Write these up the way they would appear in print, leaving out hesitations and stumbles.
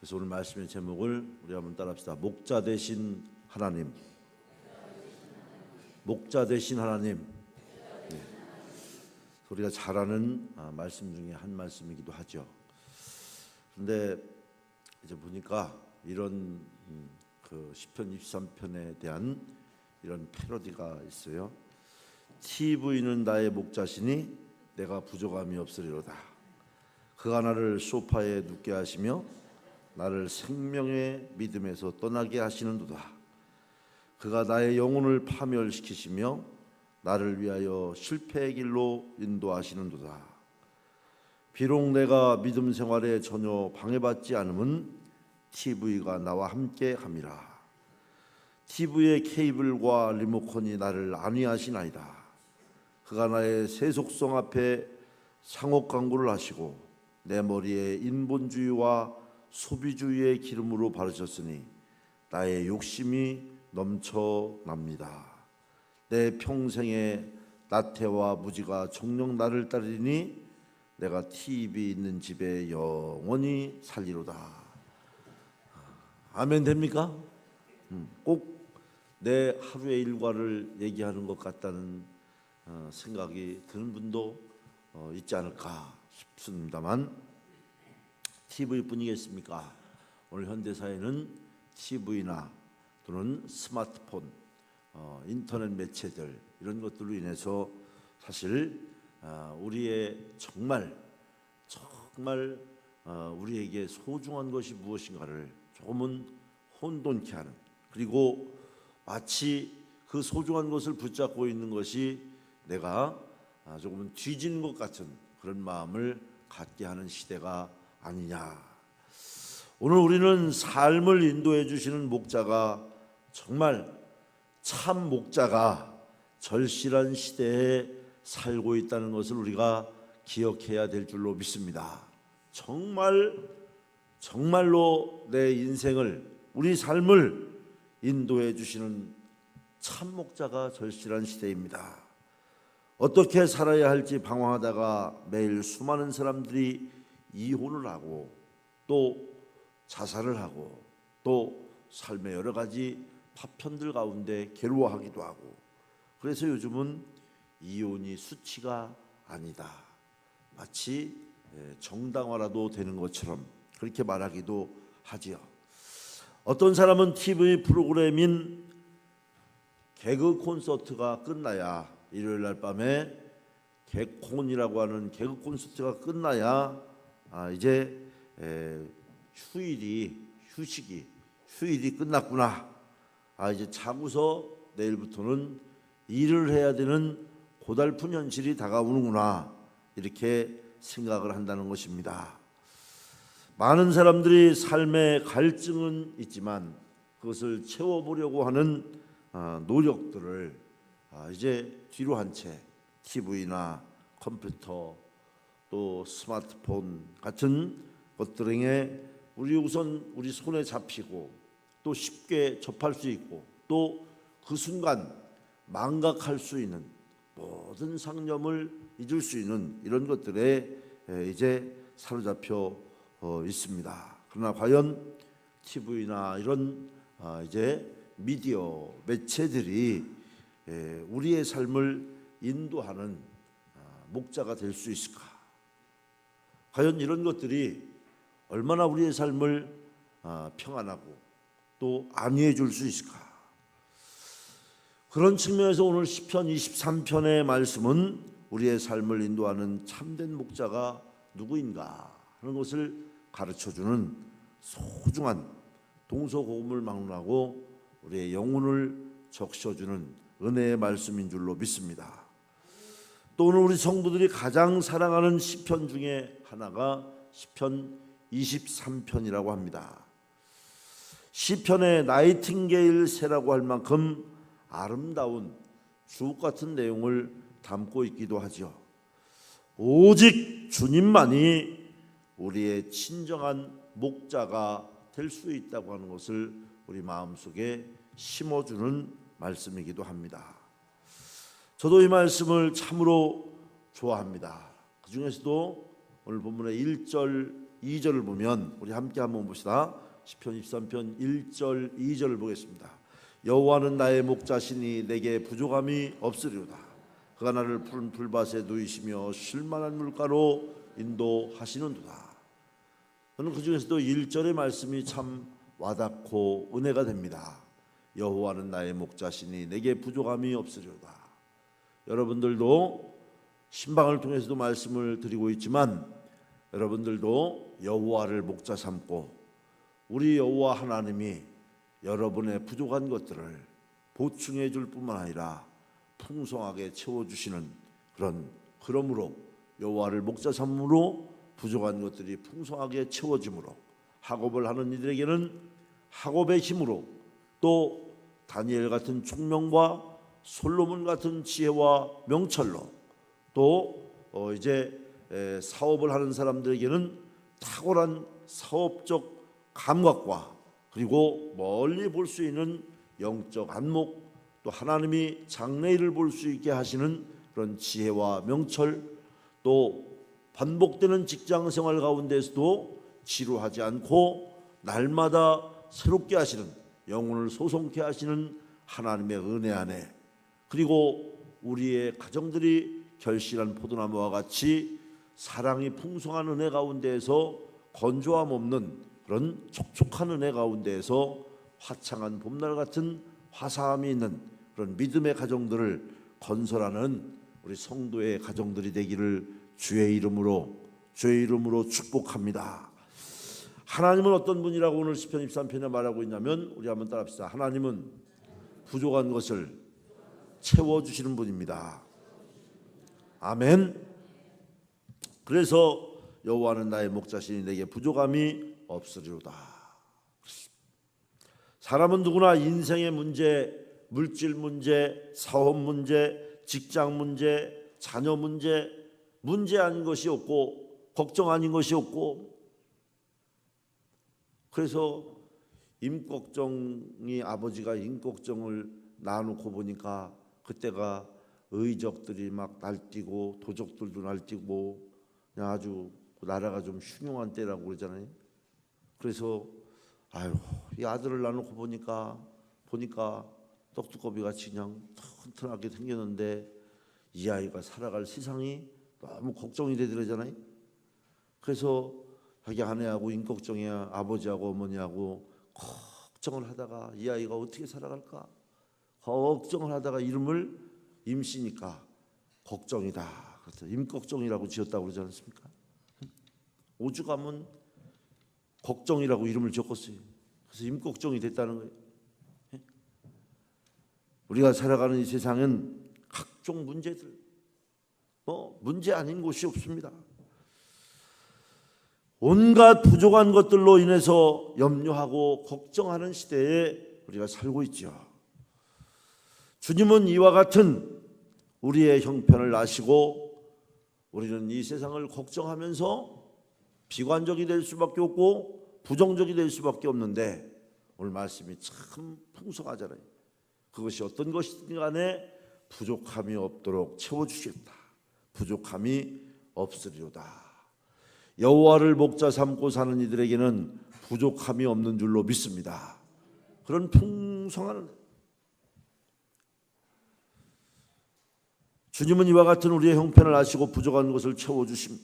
그래서 오늘 말씀의 제목을 우리 한번 따라합시다. 목자 되신 하나님. 목자 되신 하나님. 네. 우리가 잘 아는 말씀 중에 한 말씀이기도 하죠. 그런데 이제 보니까 이런 그 시편 23편에 대한 이런 패러디가 있어요. TV는 나의 목자시니 내가 부족함이 없으리로다. 그가 나를 소파에 눕게 하시며 나를 생명의 믿음에서 떠나게 하시는도다. 그가 나의 영혼을 파멸시키시며 나를 위하여 실패의 길로 인도하시는도다. 비록 내가 믿음 생활에 전혀 방해받지 않음은 TV가 나와 함께 함이라. TV의 케이블과 리모컨이 나를 안위하시나이다. 그가 나의 세속성 앞에 상업 광고를 하시고 내 머리에 인본주의와 소비주의의 기름으로 바르셨으니 나의 욕심이 넘쳐납니다. 내 평생의 나태와 무지가 정녕 나를 따르니 내가 TV 있는 집에 영원히 살리로다. 아멘 됩니까? 꼭 내 하루의 일과를 얘기하는 것 같다는 생각이 드는 분도 있지 않을까 싶습니다만, TV뿐이겠습니까? 오늘 현대사회는 TV나 또는 스마트폰, 인터넷 매체들 이런 것들로 인해서 사실 우리의 정말 우리에게 소중한 것이 무엇인가를 조금은 혼돈케 하는, 그리고 마치 그 소중한 것을 붙잡고 있는 것이 내가 조금은 뒤지는 것 같은 그런 마음을 갖게 하는 시대가 아니냐. 오늘 우리는 삶을 인도해 주시는 목자가, 정말 참 목자가 절실한 시대에 살고 있다는 것을 우리가 기억해야 될 줄로 믿습니다. 정말로 내 인생을, 우리 삶을 인도해 주시는 참 목자가 절실한 시대입니다. 어떻게 살아야 할지 방황하다가 매일 수많은 사람들이 이혼을 하고 또 자살을 하고 또 삶의 여러 가지 파편들 가운데 괴로워하기도 하고, 그래서 요즘은 이혼이 수치가 아니다, 마치 정당화라도 되는 것처럼 그렇게 말하기도 하지요. 어떤 사람은 TV 프로그램인 개그 콘서트가 끝나야, 일요일 날 밤에 개콘이라고 하는 개그 콘서트가 끝나야 이제 휴일이 끝났구나, 이제 자고서 내일부터는 일을 해야 되는 고달픈 현실이 다가오는구나, 이렇게 생각을 한다는 것입니다. 많은 사람들이 삶의 갈증은 있지만 그것을 채워보려고 하는 노력들을 이제 뒤로 한 채 TV나 컴퓨터 또 스마트폰 같은 것들에 우리 손에 잡히고 또 쉽게 접할 수 있고 또 그 순간 망각할 수 있는 모든 상념을 잊을 수 있는 이런 것들에 이제 사로잡혀 있습니다. 그러나 과연 TV나 이런 이제 미디어 매체들이 우리의 삶을 인도하는 목자가 될 수 있을까? 과연 이런 것들이 얼마나 우리의 삶을 평안하고 또 안위해 줄 수 있을까? 그런 측면에서 오늘 시편 23편의 말씀은 우리의 삶을 인도하는 참된 목자가 누구인가 하는 것을 가르쳐주는 소중한 동서고금을 막론하고 우리의 영혼을 적셔주는 은혜의 말씀인 줄로 믿습니다. 또 오늘 우리 성도들이 가장 사랑하는 시편 중에 하나가 시편 23편이라고 합니다. 시편의 나이팅게일 새라고 할 만큼 아름다운 주옥 같은 내용을 담고 있기도 하죠. 오직 주님만이 우리의 친정한 목자가 될 수 있다고 하는 것을 우리 마음속에 심어주는 말씀이기도 합니다. 저도 이 말씀을 참으로 좋아합니다. 그 중에서도 오늘 본문의 1절 2절을 보면 우리 함께 한번 봅시다. 시편 23편 1절 2절을 보겠습니다. 여호와는 나의 목자시니 내게 부족함이 없으리로다. 그가 나를 푸른 풀밭에 누이시며 쉴만한 물가로 인도하시는도다. 저는 그 중에서도 1절의 말씀이 참 와닿고 은혜가 됩니다. 여호와는 나의 목자시니 내게 부족함이 없으리로다. 여러분들도 신방을 통해서도 말씀을 드리고 있지만 여러분들도 여호와를 목자 삼고 우리 여호와 하나님이 여러분의 부족한 것들을 보충해 줄 뿐만 아니라 풍성하게 채워주시는 그러므로 여호와를 목자 삼으로 부족한 것들이 풍성하게 채워짐으로 학업을 하는 이들에게는 학업의 힘으로 또 다니엘 같은 총명과 솔로몬 같은 지혜와 명철로 또 이제 사업을 하는 사람들에게는 탁월한 사업적 감각과 그리고 멀리 볼 수 있는 영적 안목 또 하나님이 장래일을 볼 수 있게 하시는 그런 지혜와 명철 또 반복되는 직장 생활 가운데서도 지루하지 않고 날마다 새롭게 하시는 영혼을 소송케 하시는 하나님의 은혜 안에 그리고 우리의 가정들이 결실한 포도나무와 같이 사랑이 풍성한 은혜 가운데에서 건조함 없는 그런 촉촉한 은혜 가운데에서 화창한 봄날 같은 화사함이 있는 그런 믿음의 가정들을 건설하는 우리 성도의 가정들이 되기를 주의 이름으로 축복합니다. 하나님은 어떤 분이라고 오늘 시편 23편에 말하고 있냐면 우리 한번 따라합시다. 하나님은 부족한 것을 채워주시는 분입니다. 아멘. 그래서 여호와는 나의 목자시니 내게 부족함이 없으리로다. 사람은 누구나 인생의 문제, 물질 문제, 사업 문제, 직장 문제, 자녀 문제 아닌 것이 없고 걱정 아닌 것이 없고 그래서 임꺽정이 아버지가 임꺽정을 낳아놓고 보니까 그때가 의적들이 막 날뛰고 도적들도 날뛰고 그냥 아주 나라가 좀 흉흉한 때라고 그러잖아요. 그래서 이 아들을 낳아놓고 보니까 떡두꺼비 같이 그냥 튼튼하게 생겼는데 이 아이가 살아갈 세상이 너무 걱정이 되더라잖아요. 그래서 자기 아내하고 임꺽정이 아버지하고 어머니하고 걱정을 하다가 이 아이가 어떻게 살아갈까 걱정을 하다가 이름을 임씨니까 걱정이다. 그래서 임꺽정이라고 지었다고 그러지 않습니까? 오죽하면 걱정이라고 이름을 지었어요. 그래서 임꺽정이 됐다는 거예요. 우리가 살아가는 이 세상은 각종 문제들 문제 아닌 곳이 없습니다. 온갖 부족한 것들로 인해서 염려하고 걱정하는 시대에 우리가 살고 있죠. 주님은 이와 같은 우리의 형편을 아시고 우리는 이 세상을 걱정하면서 비관적이 될 수밖에 없고 부정적이 될 수밖에 없는데 오늘 말씀이 참 풍성하잖아요. 그것이 어떤 것이든 간에 부족함이 없도록 채워주시겠다. 부족함이 없으리로다. 여호와를 목자 삼고 사는 이들에게는 부족함이 없는 줄로 믿습니다. 그런 풍성한 주님은 이와 같은 우리의 형편을 아시고 부족한 것을 채워주심.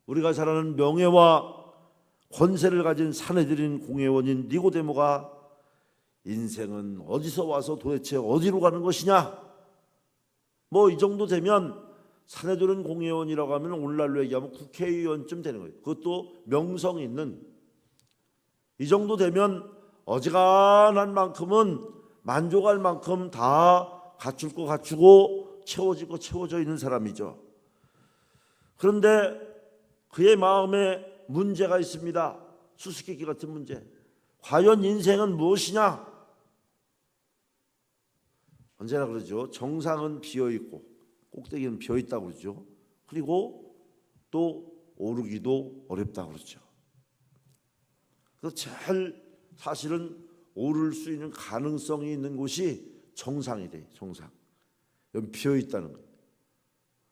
우리가 잘 아는 명예와 권세를 가진 사내들인 공회원인 니고데모가 인생은 어디서 와서 도대체 어디로 가는 것이냐? 이 정도 되면 사내들은 공회원이라고 하면 오늘날로 얘기하면 국회의원쯤 되는 거예요. 그것도 명성 있는 이 정도 되면 어지간한 만큼은 만족할 만큼 다 갖출 거 갖추고 채워지고 채워져 있는 사람이죠. 그런데 그의 마음에 문제가 있습니다. 수수께끼 같은 문제. 과연 인생은 무엇이냐? 언제나 그러죠. 정상은 비어있고 꼭대기는 비어있다고 그러죠. 그리고 또 오르기도 어렵다고 그러죠. 그래서 제일 사실은 오를 수 있는 가능성이 있는 곳이 정상이 돼요. 정상. 여기 비어있다는 거예요.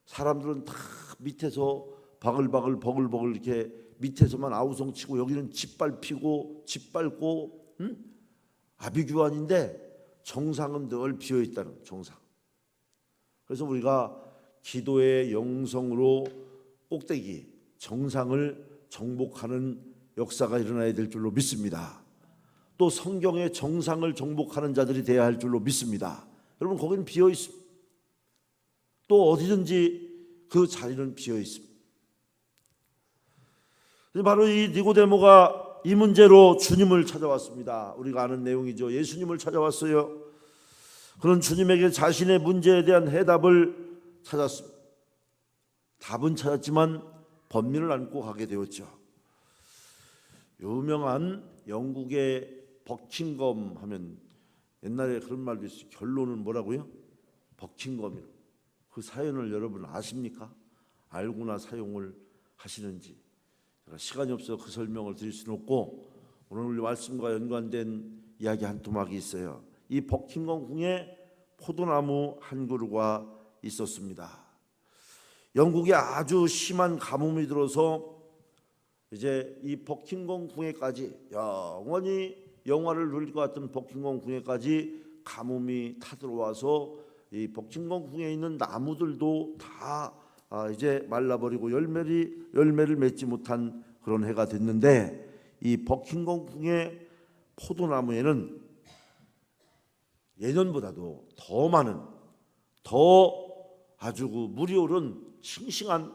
사람들은 다 밑에서 바글바글 버글버글 이렇게 밑에서만 아우성 치고 여기는 짓밟히고 짓밟고 아비규환인데 정상은 늘 비어 있다는 정상. 그래서 우리가 기도의 영성으로 꼭대기 정상을 정복하는 역사가 일어나야 될 줄로 믿습니다. 또 성경의 정상을 정복하는 자들이 되어야 할 줄로 믿습니다. 여러분, 거기는 비어 있습니다. 또 어디든지 그 자리는 비어 있습니다. 바로 이 니고데모가 이 문제로 주님을 찾아왔습니다. 우리가 아는 내용이죠. 예수님을 찾아왔어요. 그런 주님에게 자신의 문제에 대한 해답을 찾았습니다. 답은 찾았지만 번민을 안고 가게 되었죠. 유명한 영국의 버킹엄 하면 옛날에 그런 말도 있어요. 결론은 뭐라고요? 버킹엄이라고. 그 사연을 여러분 아십니까? 알고나 사용을 하시는지. 제가 시간이 없어서 그 설명을 드릴 수는 없고 오늘 말씀과 연관된 이야기 한 토막이 있어요. 이 버킹엄 궁에 포도나무 한 그루가 있었습니다. 영국에 아주 심한 가뭄이 들어서 이제 이 버킹엄 궁에까지 영원히 영화를 누릴 것 같은 버킹엄 궁에까지 가뭄이 타들어와서 이 버킹엄 궁에 있는 나무들도 다 이제 말라버리고 열매를 맺지 못한 그런 해가 됐는데 이 버킹엄 궁의 포도나무에는 예년보다도 더 많은 더 아주 그 물이 오른 싱싱한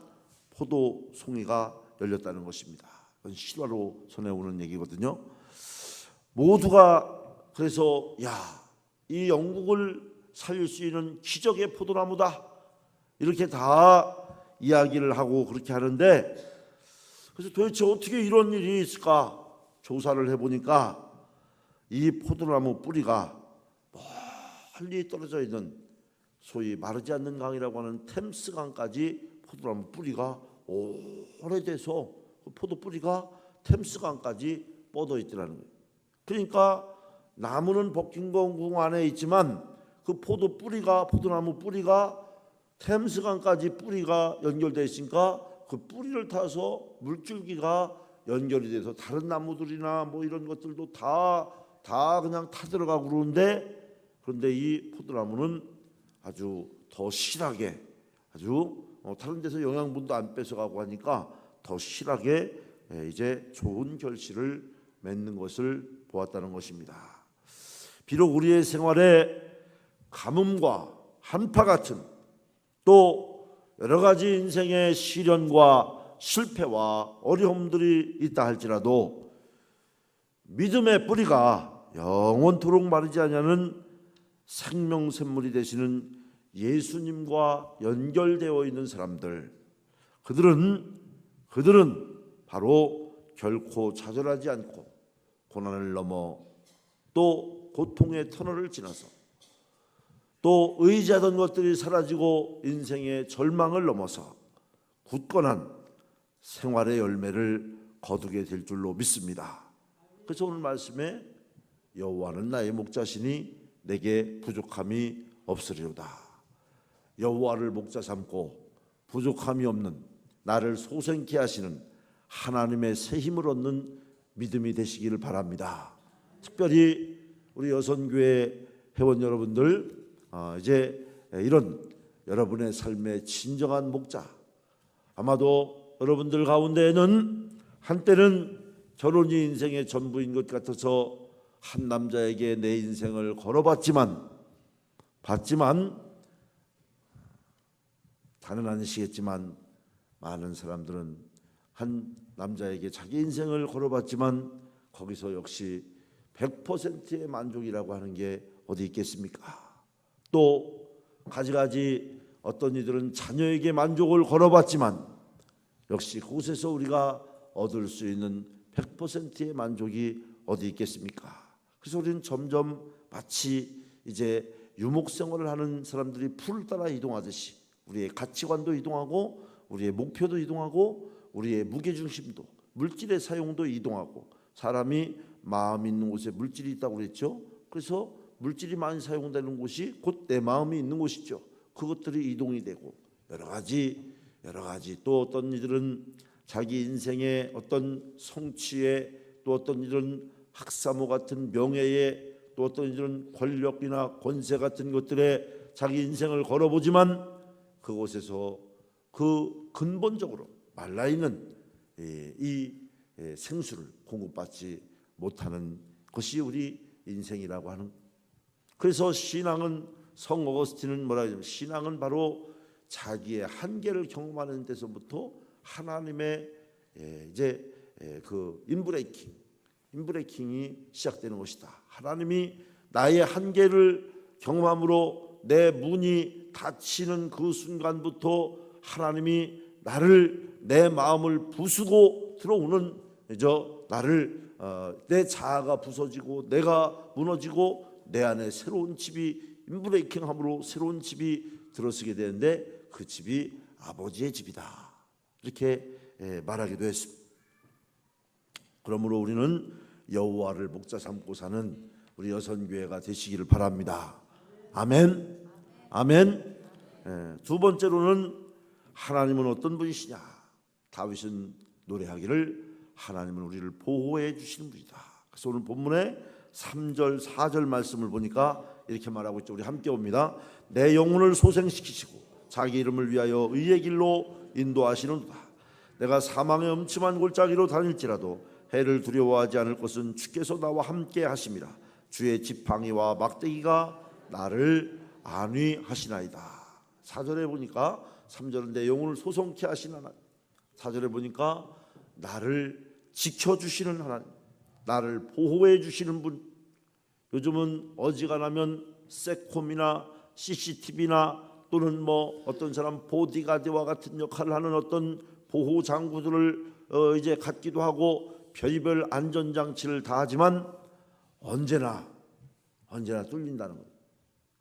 포도 송이가 열렸다는 것입니다. 그건 실화로 전해오는 얘기거든요. 모두가 그래서 이 영국을 살릴 수 있는 기적의 포도나무다 이렇게 다 이야기를 하고 그렇게 하는데, 그래서 도대체 어떻게 이런 일이 있을까 조사를 해보니까 이 포도나무 뿌리가 멀리 떨어져 있는 소위 마르지 않는 강이라고 하는 템스강까지 포도나무 뿌리가 오래돼서 그 포도 뿌리가 템스강까지 뻗어 있더라는 거예요. 그러니까 나무는 버킹엄 궁 안에 있지만 그 포도나무 뿌리가 템스강까지 뿌리가 연결되어 있으니까 그 뿌리를 타서 물줄기가 연결이 돼서 다른 나무들이나 뭐 이런 것들도 다 그냥 타들어가고 그런데 이 포도나무는 아주 더 실하게 아주 다른 데서 영양분도 안 뺏어가고 하니까 더 실하게 이제 좋은 결실을 맺는 것을 보았다는 것입니다. 비록 우리의 생활에 가뭄과 한파 같은 또 여러 가지 인생의 시련과 실패와 어려움들이 있다 할지라도 믿음의 뿌리가 영원토록 마르지 아니하는 생명샘물이 되시는 예수님과 연결되어 있는 사람들, 그들은 바로 결코 좌절하지 않고 고난을 넘어 또 고통의 터널을 지나서 또 의지하던 것들이 사라지고 인생의 절망을 넘어서 굳건한 생활의 열매를 거두게 될 줄로 믿습니다. 그래서 오늘 말씀에 여호와는 나의 목자시니 내게 부족함이 없으리로다. 여호와를 목자 삼고 부족함이 없는 나를 소생케 하시는 하나님의 새 힘을 얻는 믿음이 되시기를 바랍니다. 특별히 우리 여선교회 회원 여러분들, 이제 이런 여러분의 삶의 진정한 목자, 아마도 여러분들 가운데에는 한때는 결혼이 인생의 전부인 것 같아서 한 남자에게 내 인생을 걸어봤지만 다는 아니시겠지만 많은 사람들은 한 남자에게 자기 인생을 걸어봤지만 거기서 역시 100%의 만족이라고 하는 게 어디 있겠습니까? 또 가지가지 어떤 이들은 자녀에게 만족을 걸어봤지만 역시 그곳에서 우리가 얻을 수 있는 100%의 만족이 어디 있겠습니까? 그래서 우리는 점점 마치 이제 유목생활을 하는 사람들이 풀을 따라 이동하듯이 우리의 가치관도 이동하고 우리의 목표도 이동하고 우리의 무게중심도, 물질의 사용도 이동하고, 사람이 마음 있는 곳에 물질이 있다고 그랬죠. 그래서 물질이 많이 사용되는 곳이 곧 내 마음이 있는 곳이죠. 그것들이 이동이 되고 여러 가지 또 어떤 이들은 자기 인생의 어떤 성취에 또 어떤 이런 학사모 같은 명예에 또 어떤 이런 권력이나 권세 같은 것들에 자기 인생을 걸어보지만 그곳에서 그 근본적으로 말라있는 이 생수를 공급받지 못하는 것이 우리 인생이라고 하는. 그래서 신앙은 성 어거스틴은 뭐라 하냐면 신앙은 바로 자기의 한계를 경험하는 데서부터 하나님의 이제 그 인브레이킹이 시작되는 것이다. 하나님이 나의 한계를 경험함으로 내 문이 닫히는 그 순간부터 하나님이 나를 내 마음을 부수고 들어오는 나를 내 자아가 부서지고 내가 무너지고 내 안에 새로운 집이 인브레이킹함으로 새로운 집이 들어서게 되는데 그 집이 아버지의 집이다. 이렇게 말하기도 했습니다. 그러므로 우리는 여호와를 목자 삼고 사는 우리 여선교회가 되시기를 바랍니다. 아멘. 아멘. 두 번째로는 하나님은 어떤 분이시냐. 다윗은 노래하기를 하나님은 우리를 보호해 주시는 분이다. 그래서 오늘 본문에 3절 4절 말씀을 보니까 이렇게 말하고 있죠. 우리 함께 봅니다. 내 영혼을 소생시키시고 자기 이름을 위하여 의의 길로 인도하시는도다. 내가 사망의 음침한 골짜기로 다닐지라도 해를 두려워하지 않을 것은 주께서 나와 함께 하심이라. 주의 지팡이와 막대기가 나를 안위하시나이다. 4절에 보니까 3절은 내 영혼을 소송케 하시는 하나님, 4절에 보니까 나를 지켜주시는 하나님, 나를 보호해 주시는 분. 요즘은 어지간하면 세콤이나 CCTV나 또는 뭐 어떤 사람 보디가드와 같은 역할을 하는 어떤 보호 장구들을 이제 갖기도 하고 별의별 안전장치를 다 하지만 언제나 뚫린다는 거예요.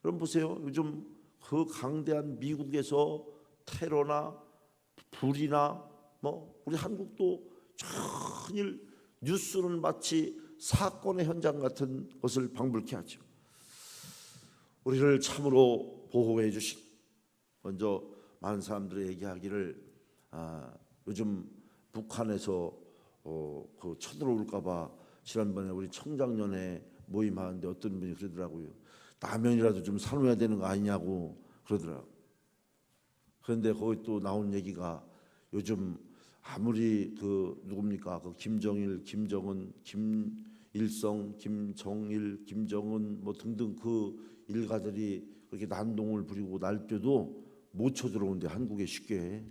그럼 보세요. 요즘 그 강대한 미국에서 테러나 불이나 뭐 우리 한국도 전일 뉴스는 마치 사건의 현장 같은 것을 방불케 하죠. 우리를 참으로 보호해 주신, 먼저 많은 사람들이 얘기하기를 요즘 북한에서 그 쳐들어올까봐 지난번에 우리 청장년회 모임하는데 어떤 분이 그러더라고요. 라면이라도 좀 사놓아야 되는 거 아니냐고 그러더라고요. 그런데 거기 또 나온 얘기가 요즘 아무리 그 누굽니까 그 김정일, 김정은, 김일성, 김정일, 김정은 뭐 등등 그 일가들이 그렇게 난동을 부리고 날뛰어도 못 쳐들어오는데 한국에 쉽게.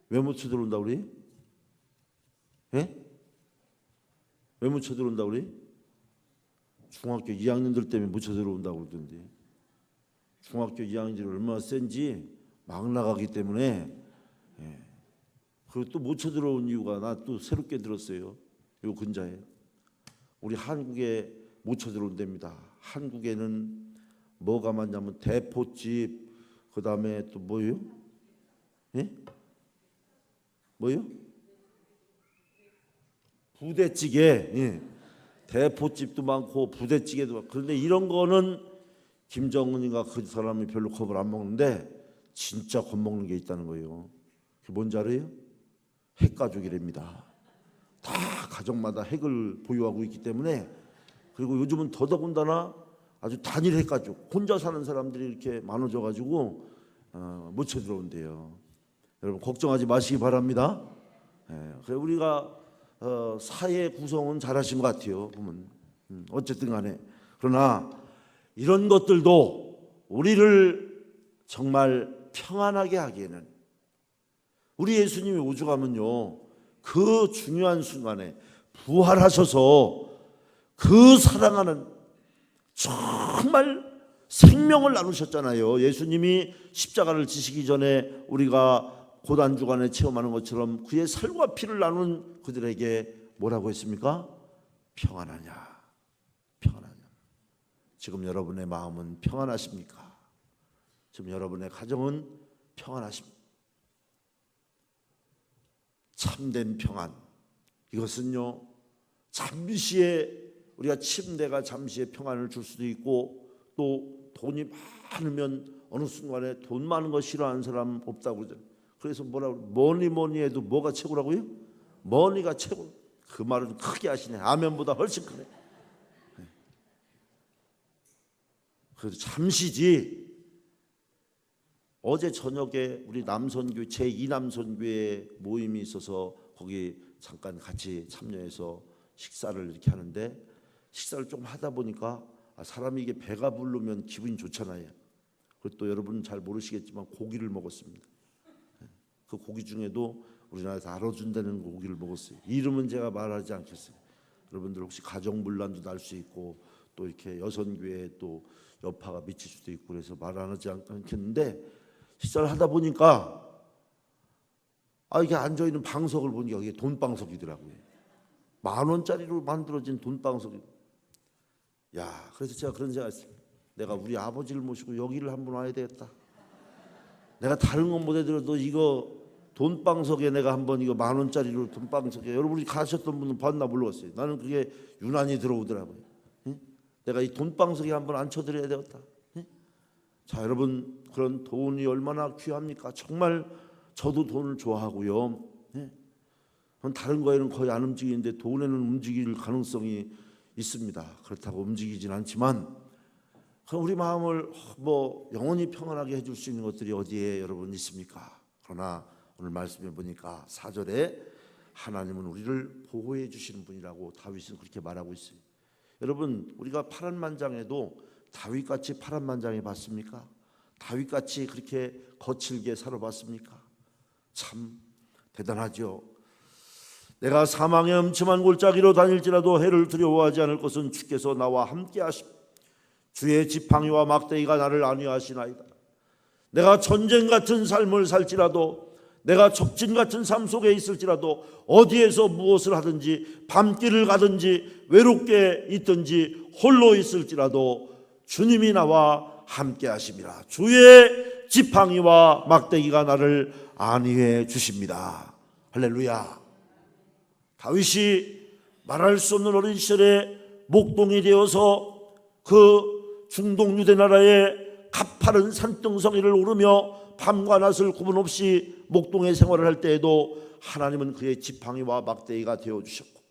왜 못 쳐들어온다 우리? 예? 왜 못 쳐들어온다 우리? 중학교 2학년들 때문에 못 쳐들어온다고 그러던데. 중학교 2학년들이 얼마나 센지 막 나가기 때문에. 그리고 또 못 쳐들어온 이유가 나 또 새롭게 들었어요. 요 근자에 우리 한국에 못 쳐들어온답니다. 한국에는 뭐가 많냐면 대포집, 그 다음에 또 뭐요? 예? 뭐요? 부대찌개. 예. 대포집도 많고 부대찌개도 많고. 그런데 이런 거는 김정은이가 그 사람이 별로 겁을 안 먹는데 진짜 겁먹는 게 있다는 거예요. 그게 뭔지 알아요? 핵가족이랍니다. 다 가족마다 핵을 보유하고 있기 때문에. 그리고 요즘은 더더군다나 아주 단일 핵가족, 혼자 사는 사람들이 이렇게 많아져 가지고 못 쳐들어온대요. 여러분 걱정하지 마시기 바랍니다. 그래서 우리가 사회 구성은 잘하신 것 같아요. 보면 어쨌든 간에. 그러나 이런 것들도 우리를 정말 평안하게 하기에는 우리 예수님이 오죽하면요 그 중요한 순간에 부활하셔서 그 사랑하는 정말 생명을 나누셨잖아요. 예수님이 십자가를 지시기 전에 우리가 고단주간에 체험하는 것처럼 그의 살과 피를 나눈 그들에게 뭐라고 했습니까? 평안하냐, 평안하냐. 지금 여러분의 마음은 평안하십니까? 지금 여러분의 가정은 평안하십니까? 참된 평안, 이것은요 잠시의 우리가 침대가 잠시의 평안을 줄 수도 있고, 또 돈이 많으면 어느 순간에 돈 많은 거 싫어하는 사람 없다고 그러죠. 그래서 뭐라고 뭐니 해도 뭐가 최고라고요? 머니가 최고. 그 말은 크게 하시네. 아멘보다 훨씬 크네. 그래도 잠시지. 어제 저녁에 우리 남선교회 제2남선교회 모임이 있어서 거기 잠깐 같이 참여해서 식사를 이렇게 하는데, 식사를 좀 하다 보니까 사람이 이게 배가 부르면 기분이 좋잖아요. 그리고 또 여러분은 잘 모르시겠지만 고기를 먹었습니다. 그 고기 중에도 우리나라에서 알아준다는 고기를 먹었어요. 이름은 제가 말하지 않겠어요. 여러분들 혹시 가정분란도 날 수 있고 또 이렇게 여선교회에 또 여파가 미칠 수도 있고 그래서 말 안 하지 않겠는데, 식사를 하다 보니까 이게 앉아있는 방석을 보니까 이게 돈방석이더라고요. 10,000원짜리로 만들어진 돈방석이. 그래서 제가 그런 생각했어요. 내가 우리 아버지를 모시고 여기를 한번 와야 되겠다. 내가 다른 건 못 해들어도 이거 돈방석에 내가 한번 이거 10,000원짜리로 돈방석에, 여러분이 가셨던 분은 봤나 모르겠어요. 나는 그게 유난히 들어오더라고요. 내가 이 돈방석에 한번 앉혀드려야 되겠다. 자, 여러분, 그런 돈이 얼마나 귀합니까? 정말 저도 돈을 좋아하고요. 다른 거에는 거의 안 움직이는데 돈에는 움직일 가능성이 있습니다. 그렇다고 움직이진 않지만 우리 마음을 영원히 평안하게 해줄 수 있는 것들이 어디에 여러분 있습니까? 그러나 오늘 말씀해 보니까 4절에 하나님은 우리를 보호해 주시는 분이라고 다윗은 그렇게 말하고 있어요. 여러분, 우리가 파란만장해도 다윗같이 파란만장해 봤습니까? 다윗같이 그렇게 거칠게 살아봤습니까? 참 대단하죠. 내가 사망의 음침한 골짜기로 다닐지라도 해를 두려워하지 않을 것은 주께서 나와 함께 하심. 주의 지팡이와 막대기가 나를 안위하시나이다. 내가 전쟁 같은 삶을 살지라도, 내가 적진 같은 삶 속에 있을지라도, 어디에서 무엇을 하든지, 밤길을 가든지, 외롭게 있든지, 홀로 있을지라도 주님이 나와 함께 하심이라. 주의 지팡이와 막대기가 나를 안위해 주십니다. 할렐루야. 다윗이 말할 수 없는 어린 시절에 목동이 되어서 그 중동 유대 나라의 가파른 산등성이를 오르며 밤과 낮을 구분 없이 목동의 생활을 할 때에도 하나님은 그의 지팡이와 막대기가 되어주셨고,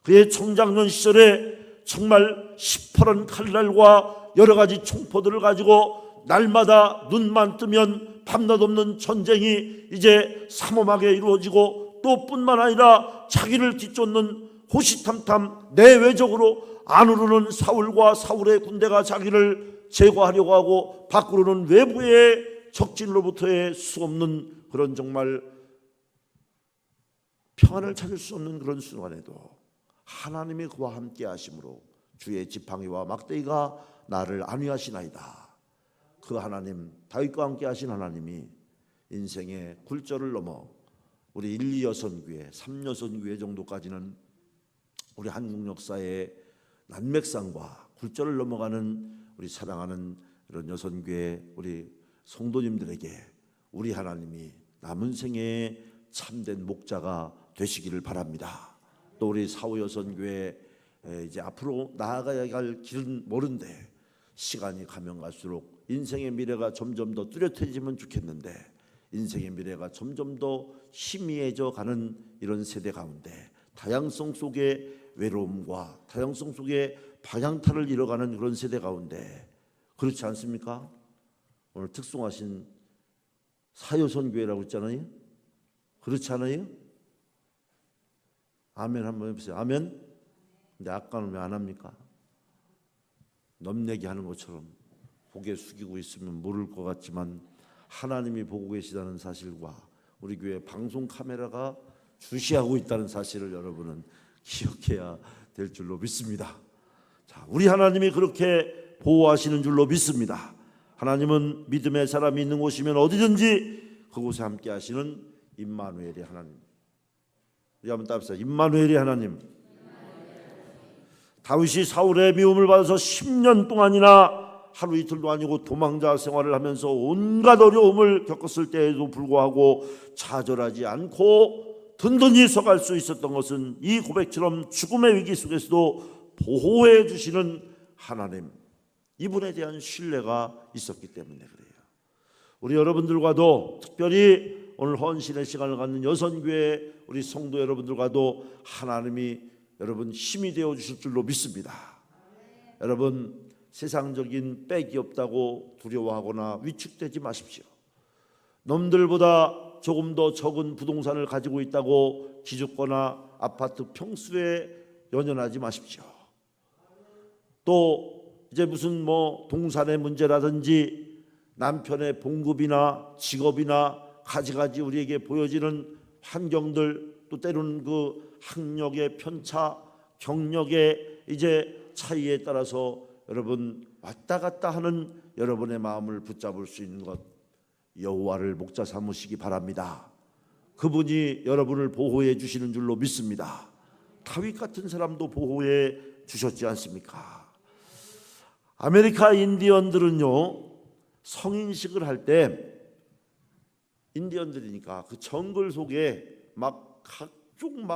그의 청장년 시절에 정말 시퍼런 칼날과 여러 가지 총포들을 가지고 날마다 눈만 뜨면 밤낮 없는 전쟁이 이제 삼엄하게 이루어지고, 또 뿐만 아니라 자기를 뒤쫓는 호시탐탐 내외적으로 안으로는 사울과 사울의 군대가 자기를 제거하려고 하고, 밖으로는 외부의 적진으로부터의 수없는 그런 정말 평안을 찾을 수 없는 그런 순간에도 하나님이 그와 함께 하심으로 주의 지팡이와 막대기가 나를 안위하시나이다. 그 하나님, 다윗과 함께 하신 하나님이 인생의 굴절을 넘어 우리 1, 2여선교회, 3여선교회 정도까지는 우리 한국 역사의 난맥상과 굴절을 넘어가는 우리 사랑하는 이런 여선교회 우리 성도님들에게 우리 하나님이 남은 생에 참된 목자가 되시기를 바랍니다. 또 우리 사후여선교회 이제 앞으로 나아가야 할 길은 모른데, 시간이 가면 갈수록 인생의 미래가 점점 더 뚜렷해지면 좋겠는데, 인생의 미래가 점점 더 희미해져 가는 이런 세대 가운데 다양성 속의 외로움과 다양성 속의 방향타를 잃어가는 그런 세대 가운데, 그렇지 않습니까? 오늘 특송하신 사요선교회라고 했잖아요. 그렇지 않아요? 아멘 한번 해보세요. 아멘. 근데 아까는 왜 안 합니까? 넘내기 하는 것처럼 고개 숙이고 있으면 모를 것 같지만 하나님이 보고 계시다는 사실과 우리 교회 방송 카메라가 주시하고 있다는 사실을 여러분은 기억해야 될 줄로 믿습니다. 자, 우리 하나님이 그렇게 보호하시는 줄로 믿습니다. 하나님은 믿음의 사람이 있는 곳이면 어디든지 그곳에 함께 하시는 임마누엘의 하나님. 우리 한번 따라합시다. 임마누엘의 하나님. 다윗이 사울의 미움을 받아서 10년 동안이나 하루 이틀도 아니고 도망자 생활을 하면서 온갖 어려움을 겪었을 때에도 불구하고 좌절하지 않고 든든히 서갈 수 있었던 것은 이 고백처럼 죽음의 위기 속에서도 보호해 주시는 하나님, 이분에 대한 신뢰가 있었기 때문에 그래요. 우리 여러분들과도 특별히 오늘 헌신의 시간을 갖는 여선교회 우리 성도 여러분들과도 하나님이 여러분 힘이 되어 주실 줄로 믿습니다. 여러분 세상적인 빽이 없다고 두려워하거나 위축되지 마십시오. 남들보다 조금 더 적은 부동산을 가지고 있다고 기죽거나 아파트 평수에 연연하지 마십시오. 또 이제 무슨 동산의 문제라든지 남편의 봉급이나 직업이나 가지가지 우리에게 보여지는 환경들, 또 때로는 그 학력의 편차, 경력의 이제 차이에 따라서 여러분 왔다 갔다 하는 여러분의 마음을 붙잡을 수 있는 것, 여호와를 목자 삼으시기 바랍니다. 그분이 여러분을 보호해 주시는 줄로 믿습니다. 다윗 같은 사람도 보호해 주셨지 않습니까? 아메리카 인디언들은요, 성인식을 할 때 인디언들이니까 그 정글 속에 막 각종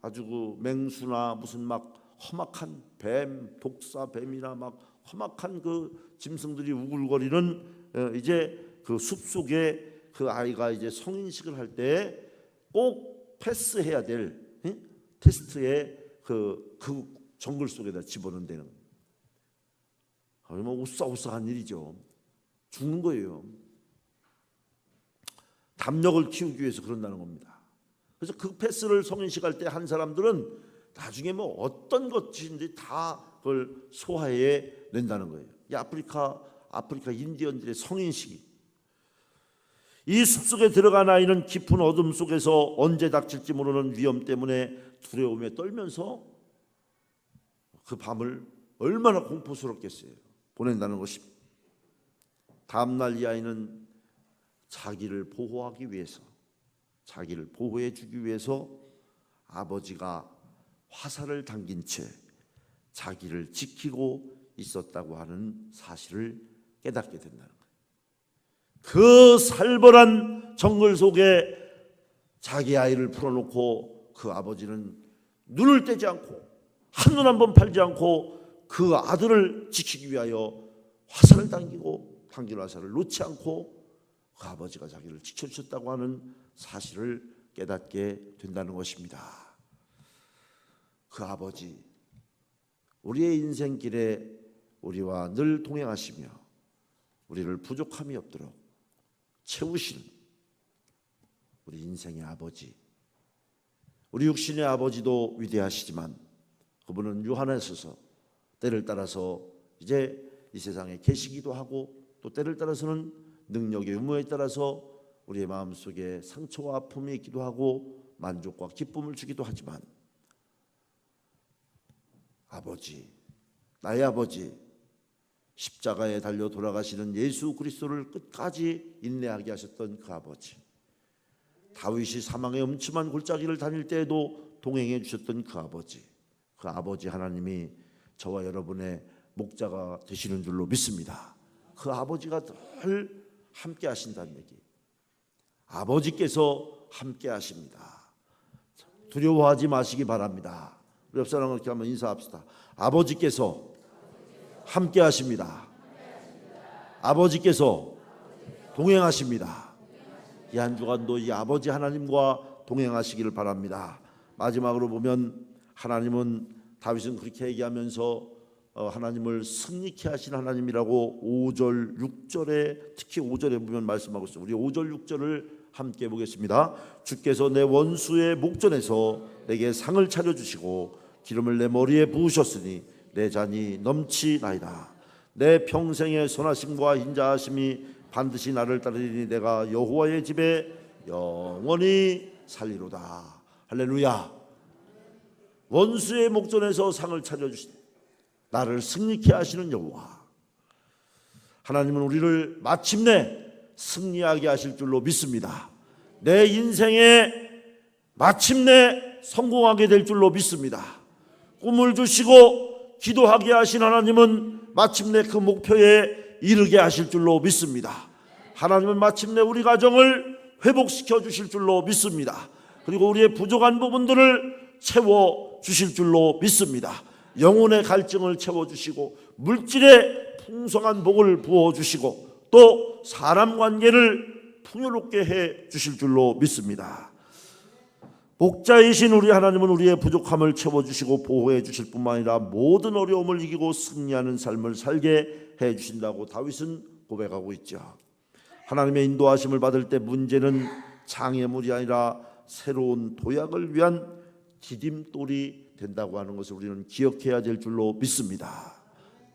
아주 그 맹수나 무슨 막 험악한 뱀, 독사 뱀이나 막 험악한 그 짐승들이 우글거리는 이제 그 숲속에 그 아이가 이제 성인식을 할 때 꼭 패스해야 될 테스트에 그 정글 속에다 집어넣는 데는 오싹오싹한 일이죠. 죽는 거예요. 담력을 키우기 위해서 그런다는 겁니다. 그래서 그 패스를 성인식 할 때 한 사람들은 나중에 어떤 것인지 다 그걸 소화해 낸다는 거예요. 이 아프리카 인디언들의 성인식이, 이 숲속에 들어간 아이는 깊은 어둠 속에서 언제 닥칠지 모르는 위험 때문에 두려움에 떨면서 그 밤을 얼마나 공포스럽겠어요. 보낸다는 것입니다. 다음날 이 아이는 자기를 보호하기 위해서, 자기를 보호해 주기 위해서 아버지가 화살을 당긴 채 자기를 지키고 있었다고 하는 사실을 깨닫게 된다는 거예요. 그 살벌한 정글 속에 자기 아이를 풀어놓고 그 아버지는 눈을 떼지 않고 한눈 한 번 팔지 않고 그 아들을 지키기 위하여 화살을 당기고 당긴 화살을 놓지 않고 그 아버지가 자기를 지켜주셨다고 하는 사실을 깨닫게 된다는 것입니다. 그 아버지, 우리의 인생길에 우리와 늘 동행하시며 우리를 부족함이 없도록 채우시는 우리 인생의 아버지, 우리 육신의 아버지도 위대하시지만 그분은 유한하셔서 때를 따라서 이제 이 세상에 계시기도 하고, 또 때를 따라서는 능력의 의무에 따라서 우리의 마음속에 상처와 아픔이 있기도 하고 만족과 기쁨을 주기도 하지만, 아버지, 나의 아버지, 십자가에 달려 돌아가시는 예수 그리스도를 끝까지 인내하게 하셨던 그 아버지, 다윗이 사망의 음침한 골짜기를 다닐 때에도 동행해 주셨던 그 아버지 하나님이 저와 여러분의 목자가 되시는 줄로 믿습니다. 그 아버지가 늘 함께 하신다는 얘기, 아버지께서 함께 하십니다. 두려워하지 마시기 바랍니다. 우리 옆 사람과 이렇게 한번 인사합시다. 아버지께서 함께 하십니다. 아버지께서 동행하십니다. 이 한 주간도 이 아버지 하나님과 동행하시기를 바랍니다. 마지막으로 보면 하나님은, 다윗은 그렇게 얘기하면서 하나님을 승리케 하신 하나님이라고 5절 6절에, 특히 5절에 보면 말씀하고 있어요. 우리 5절 6절을 함께 보겠습니다. 주께서 내 원수의 목전에서 내게 상을 차려주시고 기름을 내 머리에 부으셨으니 내 잔이 넘치나이다. 내 평생의 선하심과 인자하심이 반드시 나를 따르리니 내가 여호와의 집에 영원히 살리로다. 할렐루야. 원수의 목전에서 상을 차려주신, 나를 승리케 하시는 여호와 하나님은 우리를 마침내 승리하게 하실 줄로 믿습니다. 내 인생에 마침내 성공하게 될 줄로 믿습니다. 꿈을 주시고 기도하게 하신 하나님은 마침내 그 목표에 이르게 하실 줄로 믿습니다. 하나님은 마침내 우리 가정을 회복시켜 주실 줄로 믿습니다. 그리고 우리의 부족한 부분들을 채워 주실 줄로 믿습니다. 영혼의 갈증을 채워주시고 물질의 풍성한 복을 부어주시고 또 사람 관계를 풍요롭게 해 주실 줄로 믿습니다. 목자이신 우리 하나님은 우리의 부족함을 채워주시고 보호해 주실 뿐만 아니라 모든 어려움을 이기고 승리하는 삶을 살게 해 주신다고 다윗은 고백하고 있죠. 하나님의 인도하심을 받을 때 문제는 장애물이 아니라 새로운 도약을 위한 디딤돌이 된다고 하는 것을 우리는 기억해야 될 줄로 믿습니다.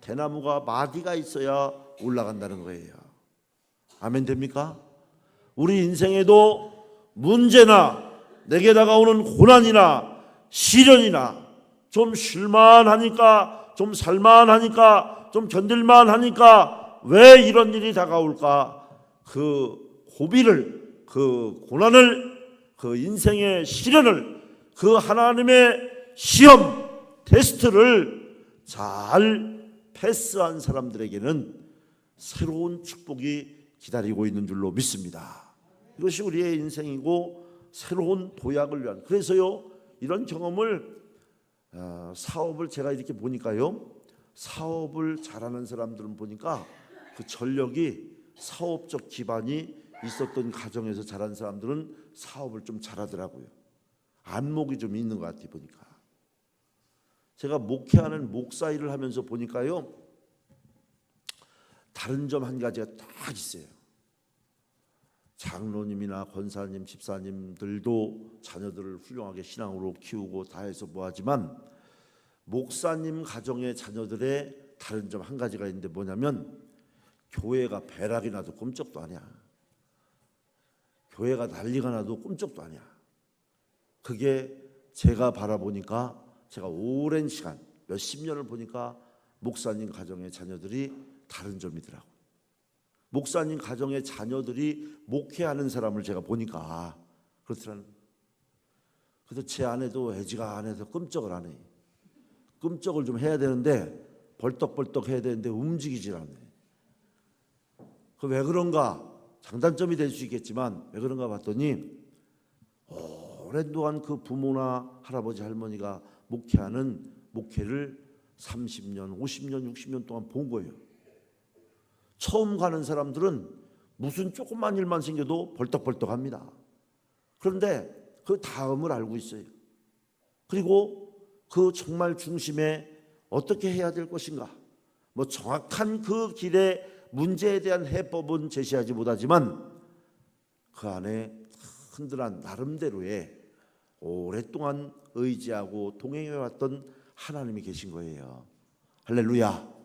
대나무가 마디가 있어야 올라간다는 거예요. 아멘 됩니까? 우리 인생에도 문제나 내게 다가오는 고난이나 시련이나 좀 쉴만하니까, 좀 살만하니까, 좀 견딜만하니까 왜 이런 일이 다가올까? 그 고비를, 그 고난을, 그 인생의 시련을, 그 하나님의 시험, 테스트를 잘 패스한 사람들에게는 새로운 축복이 기다리고 있는 줄로 믿습니다. 이것이 우리의 인생이고 새로운 도약을 위한, 그래서요 이런 경험을 사업을 제가 이렇게 보니까요, 사업을 잘하는 사람들은 보니까 그 전력이 사업적 기반이 있었던 가정에서 자란 사람들은 사업을 좀 잘하더라고요. 안목이 좀 있는 것 같아요. 보니까 제가 목회하는 목사 일을 하면서 보니까요, 다른 점 한 가지가 딱 있어요. 장로님이나 권사님, 집사님들도 자녀들을 훌륭하게 신앙으로 키우고 다 해서 뭐하지만 목사님 가정의 자녀들의 다른 점 한 가지가 있는데 뭐냐면 교회가 배락이 나도 꼼짝도 아니야. 교회가 난리가 나도 꼼짝도 아니야. 그게 제가 바라보니까, 제가 오랜 시간 몇십 년을 보니까 목사님 가정의 자녀들이 다른 점이더라고요. 목사님 가정의 자녀들이 목회하는 사람을 제가 보니까 그렇더라는 거예요. 그래서 제 아내도 애지가 안 해서 끔찍을 안 해. 끔찍을 좀 해야 되는데, 벌떡벌떡 해야 되는데 움직이질 않네. 그 왜 그런가? 장단점이 될 수 있겠지만 왜 그런가 봤더니 오랜 동안 그 부모나 할아버지 할머니가 목회하는 목회를 30년, 50년, 60년 동안 본 거예요. 처음 가는 사람들은 무슨 조그만 일만 생겨도 벌떡벌떡합니다. 그런데 그 다음을 알고 있어요. 그리고 그 정말 중심에 어떻게 해야 될 것인가, 뭐 정확한 그 길의 문제에 대한 해법은 제시하지 못하지만 그 안에 흔들한 나름대로의 오랫동안 의지하고 동행해왔던 하나님이 계신 거예요. 할렐루야.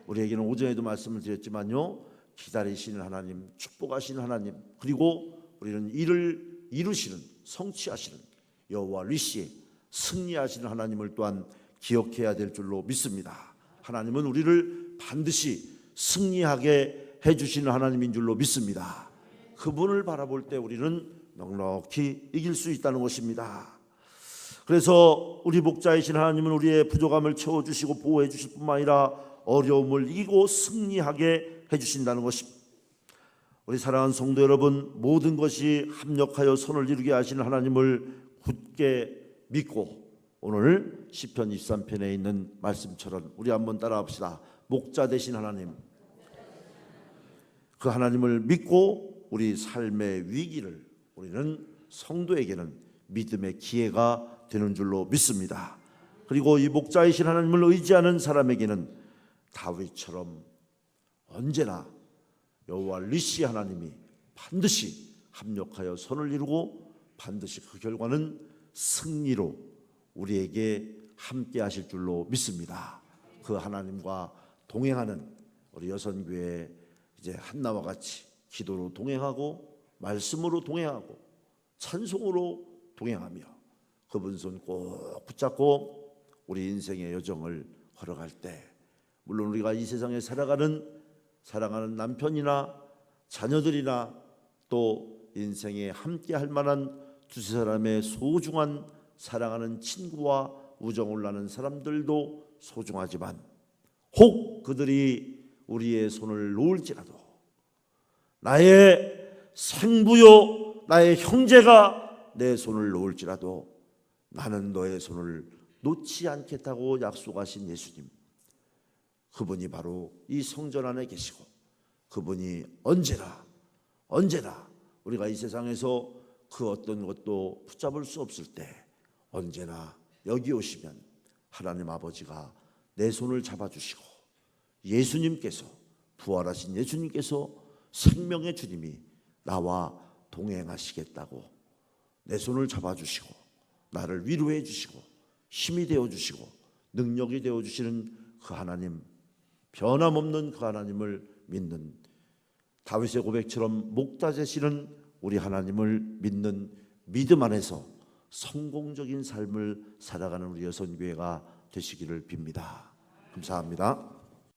우리에게는 오전에도 말씀을 드렸지만요, 기다리시는 하나님, 축복하시는 하나님, 그리고 우리는 이를 이루시는, 성취하시는 여호와 리시의 승리하시는 하나님을 또한 기억해야 될 줄로 믿습니다. 하나님은 우리를 반드시 승리하게 해주시는 하나님인 줄로 믿습니다. 그분을 바라볼 때 우리는 넉넉히 이길 수 있다는 것입니다. 그래서 우리 목자이신 하나님은 우리의 부족함을 채워주시고 보호해 주실 뿐만 아니라 어려움을 이기고 승리하게 해주신다는 것입니다. 우리 사랑하는 성도 여러분, 모든 것이 합력하여 선을 이루게 하시는 하나님을 굳게 믿고 오늘 시편 23편에 있는 말씀처럼 우리 한번 따라합시다. 목자 되신 하나님, 그 하나님을 믿고 우리 삶의 위기를 우리는 성도에게는 믿음의 기회가 되는 줄로 믿습니다. 그리고 이 목자이신 하나님을 의지하는 사람에게는 다윗처럼 언제나 여호와 리시 하나님이 반드시 합력하여 선을 이루고 반드시 그 결과는 승리로 우리에게 함께 하실 줄로 믿습니다. 그 하나님과 동행하는 우리 여선교회 이제 한나와 같이 기도로 동행하고 말씀으로 동행하고 찬송으로 동행하며 그분 손 꼭 붙잡고 우리 인생의 여정을 걸어갈 때, 물론 우리가 이 세상에 사랑하는 남편이나 자녀들이나 또 인생에 함께 할 만한 두세 사람의 소중한 사랑하는 친구와 우정을 나눈 사람들도 소중하지만 혹 그들이 우리의 손을 놓을지라도, 나의 생부요 나의 형제가 내 손을 놓을지라도 나는 너의 손을 놓지 않겠다고 약속하신 예수님, 그분이 바로 이 성전 안에 계시고 그분이 언제나 우리가 이 세상에서 그 어떤 것도 붙잡을 수 없을 때 언제나 여기 오시면 하나님 아버지가 내 손을 잡아주시고 예수님께서, 부활하신 예수님께서, 생명의 주님이 나와 동행하시겠다고 내 손을 잡아주시고 나를 위로해 주시고 힘이 되어주시고 능력이 되어주시는 그 하나님, 변함없는 그 하나님을 믿는, 다윗의 고백처럼 목다제시는 우리 하나님을 믿는 믿음 안에서 성공적인 삶을 살아가는 우리 여선교회가 되시기를 빕니다. 감사합니다.